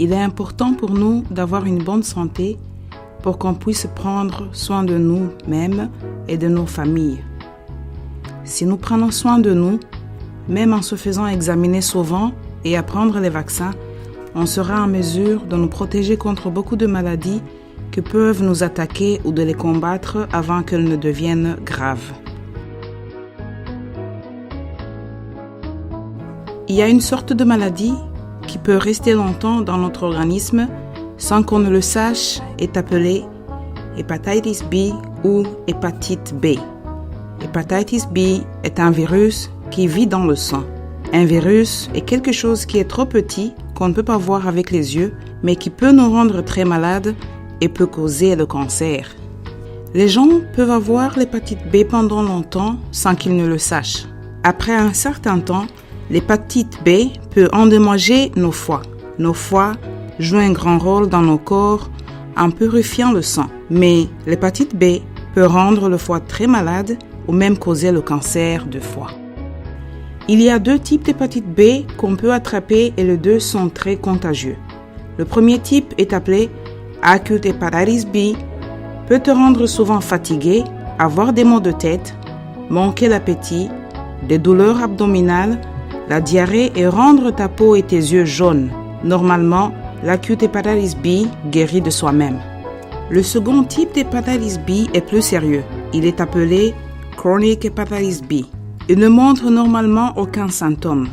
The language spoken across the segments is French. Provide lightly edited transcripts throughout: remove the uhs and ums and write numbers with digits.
il est important pour nous d'avoir une bonne santé pour qu'on puisse prendre soin de nous-mêmes et de nos familles. Si nous prenons soin de nous, même en se faisant examiner souvent et à prendre les vaccins, on sera en mesure de nous protéger contre beaucoup de maladies qui peuvent nous attaquer ou de les combattre avant qu'elles ne deviennent graves. Il y a une sorte de maladie qui peut rester longtemps dans notre organisme sans qu'on ne le sache, est appelée hépatitis B ou hépatite B. Hépatitis B est un virus qui vit dans le sang. Un virus est quelque chose qui est trop petit, qu'on ne peut pas voir avec les yeux, mais qui peut nous rendre très malades et peut causer le cancer. Les gens peuvent avoir l'hépatite B pendant longtemps sans qu'ils ne le sachent. Après un certain temps, l'hépatite B peut endommager nos foies. Nos foies jouent un grand rôle dans nos corps en purifiant le sang. Mais l'hépatite B peut rendre le foie très malade ou même causer le cancer du foie. Il y a 2 types d'hépatite B qu'on peut attraper et les 2 sont très contagieux. Le premier type est appelé acute hepatitis B, peut te rendre souvent fatigué, avoir des maux de tête, manquer l'appétit, des douleurs abdominales, la diarrhée et rendre ta peau et tes yeux jaunes. Normalement, l'acute hepatitis B guérit de soi-même. Le second type d'hépatitis B est plus sérieux. Il est appelé chronic hepatitis B. Il ne montre normalement aucun symptôme.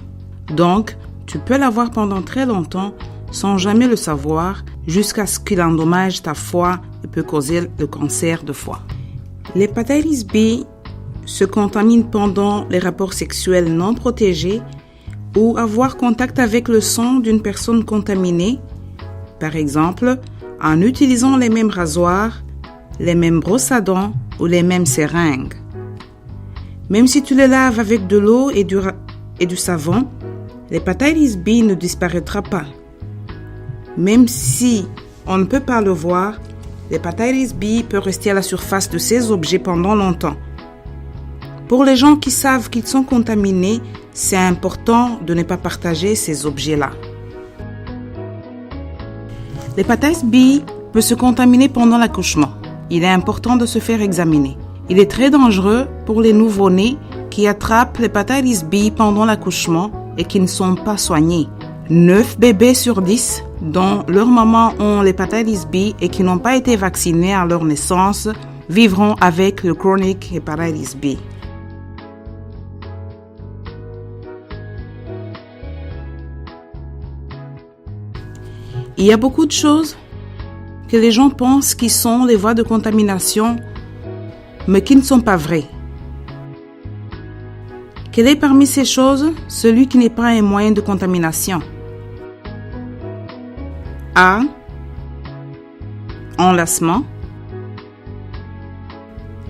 Donc, tu peux l'avoir pendant très longtemps sans jamais le savoir jusqu'à ce qu'il endommage ta foie et peut causer le cancer de foie. L'hépatitis B se contamine pendant les rapports sexuels non protégés ou avoir contact avec le sang d'une personne contaminée, par exemple en utilisant les mêmes rasoirs, les mêmes brosses à dents ou les mêmes seringues. Même si tu les laves avec de l'eau et du savon, l'hépatitis B ne disparaîtra pas. Même si on ne peut pas le voir, l'hépatitis B peut rester à la surface de ces objets pendant longtemps. Pour les gens qui savent qu'ils sont contaminés, c'est important de ne pas partager ces objets-là. L'hépatitis B peut se contaminer pendant l'accouchement. Il est important de se faire examiner. Il est très dangereux pour les nouveau-nés qui attrapent l'hépatitis B pendant l'accouchement et qui ne sont pas soignés. 9 bébés sur 10 dont leurs mamans ont l'hépatitis B et qui n'ont pas été vaccinés à leur naissance vivront avec le chronic hepatitis B. Il y a beaucoup de choses que les gens pensent qui sont les voies de contamination, mais qui ne sont pas vraies. Quel est parmi ces choses celui qui n'est pas un moyen de contamination? A. Enlacement.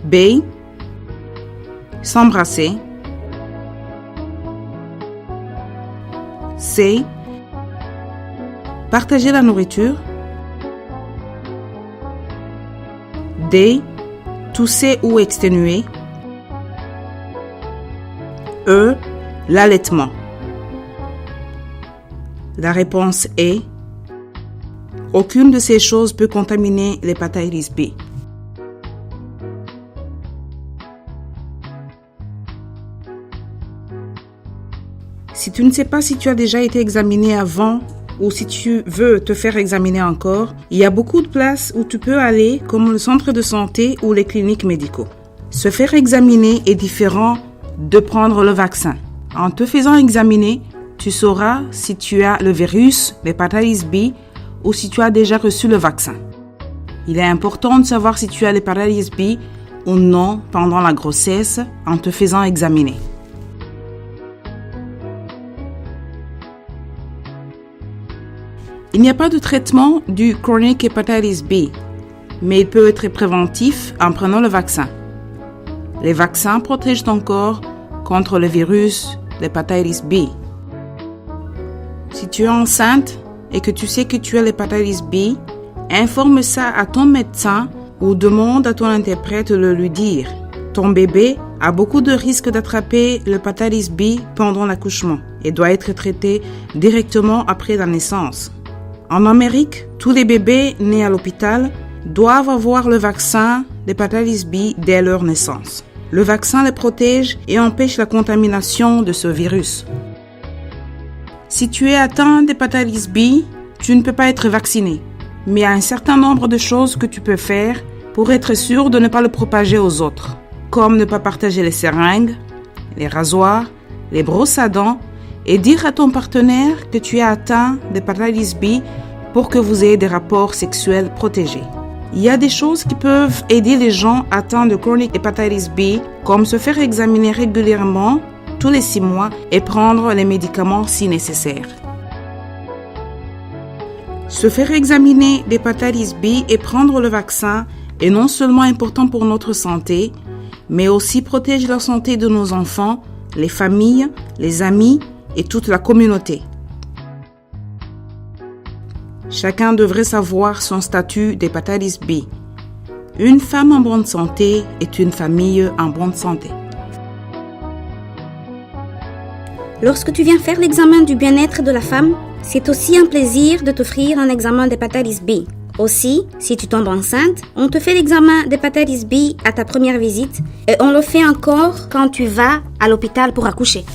B. S'embrasser. C. Partager la nourriture. D. Tousser ou exténuer. E. L'allaitement. La réponse est aucune de ces choses peut contaminer l'hépatitis B. Si tu ne sais pas si tu as déjà été examiné avant ou si tu veux te faire examiner encore, il y a beaucoup de places où tu peux aller, comme le centre de santé ou les cliniques médicaux. Se faire examiner est différent de prendre le vaccin. En te faisant examiner, tu sauras si tu as le virus, l'hépatitis B, ou si tu as déjà reçu le vaccin. Il est important de savoir si tu as l'hépatitis B ou non pendant la grossesse en te faisant examiner. Il n'y a pas de traitement du chronic hepatitis B, mais il peut être préventif en prenant le vaccin. Les vaccins protègent ton corps contre le virus, l'hépatitis B. Si tu es enceinte et que tu sais que tu as l'hépatitis B, informe ça à ton médecin ou demande à ton interprète de le lui dire. Ton bébé a beaucoup de risques d'attraper l'hépatitis B pendant l'accouchement et doit être traité directement après la naissance. En Amérique, tous les bébés nés à l'hôpital doivent avoir le vaccin d'hépatite B dès leur naissance. Le vaccin les protège et empêche la contamination de ce virus. Si tu es atteint d'hépatite B, tu ne peux pas être vacciné. Mais il y a un certain nombre de choses que tu peux faire pour être sûr de ne pas le propager aux autres, comme ne pas partager les seringues, les rasoirs, les brosses à dents et dire à ton partenaire que tu es atteint d'hépatite B pour que vous ayez des rapports sexuels protégés. Il y a des choses qui peuvent aider les gens atteints de chronic hepatitis B, comme se faire examiner régulièrement tous les 6 mois et prendre les médicaments si nécessaire. Se faire examiner d'hépatite B et prendre le vaccin est non seulement important pour notre santé, mais aussi protège la santé de nos enfants, les familles, les amis et toute la communauté. Chacun devrait savoir son statut d'hépatite B. Une femme en bonne santé est une famille en bonne santé. Lorsque tu viens faire l'examen du bien-être de la femme, c'est aussi un plaisir de t'offrir un examen d'hépatite B. Aussi, si tu tombes enceinte, on te fait l'examen d'hépatite B à ta première visite et on le fait encore quand tu vas à l'hôpital pour accoucher.